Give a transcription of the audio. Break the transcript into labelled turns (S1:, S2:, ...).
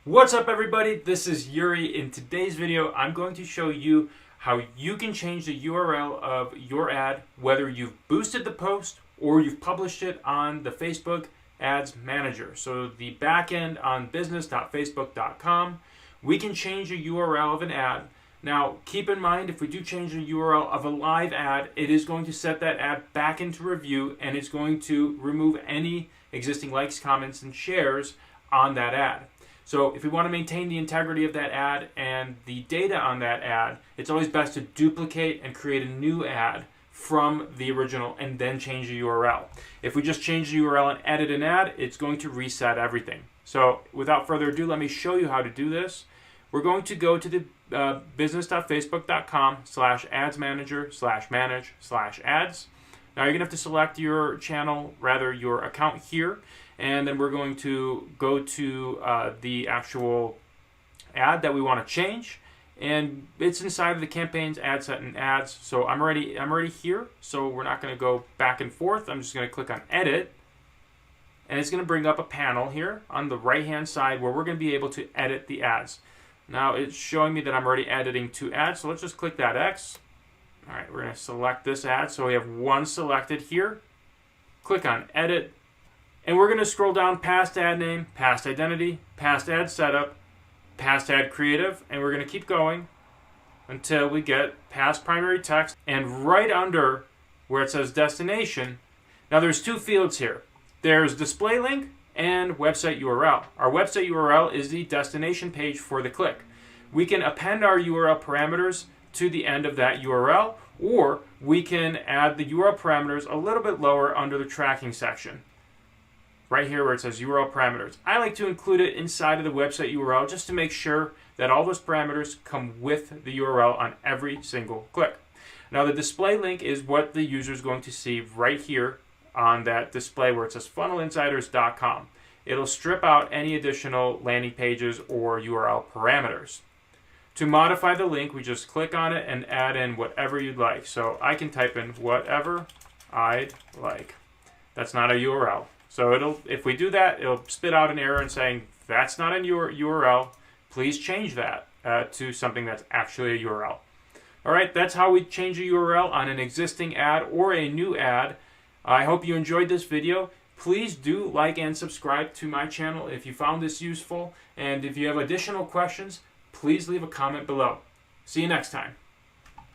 S1: What's up everybody, this is Yuri. In today's video I'm going to show you how you can change the URL of your ad, whether you've boosted the post or you've published it on the Facebook Ads Manager. So the backend on business.facebook.com, we can change the URL of an ad. Now keep in mind, if we do change the URL of a live ad, it is going to set that ad back into review and it's going to remove any existing likes, comments, and shares on that ad. So if we want to maintain the integrity of that ad and the data on that ad, it's always best to duplicate and create a new ad from the original and then change the URL. If we just change the URL and edit an ad, it's going to reset everything. So without further ado, let me show you how to do this. We're going to go to the business.facebook.com/adsmanager/manage/ads. Now you're going to have to select your channel, rather your account here, and then we're going to go to the actual ad that we want to change, and it's inside of the campaigns, ad set, and ads. So I'm already here, so we're not going to go back and forth. I'm just going to click on edit, and it's going to bring up a panel here on the right hand side where we're going to be able to edit the ads. Now it's showing me that I'm already editing 2 ads, so let's just click that X. All right, we're going to select this ad, so we have one selected here. Click on edit, and we're going to scroll down past ad name, past identity, past ad setup, past ad creative, and we're going to keep going until we get past primary text, and right under where it says destination, now there's 2 fields here. There's display link and website URL. Our website URL is the destination page for the click. We can append our URL parameters to the end of that URL, or we can add the URL parameters a little bit lower under the tracking section. Right here where it says URL parameters. I like to include it inside of the website URL just to make sure that all those parameters come with the URL on every single click. Now the display link is what the user is going to see right here on that display where it says funnelinsiders.com. It'll strip out any additional landing pages or URL parameters. To modify the link, we just click on it and add in whatever you'd like. So I can type in whatever I'd like. That's not a URL. So if we do that, it'll spit out an error and saying, that's not a URL. Please change that to something that's actually a URL. All right, that's how we change a URL on an existing ad or a new ad. I hope you enjoyed this video. Please do like and subscribe to my channel if you found this useful. And if you have additional questions, please leave a comment below. See you next time.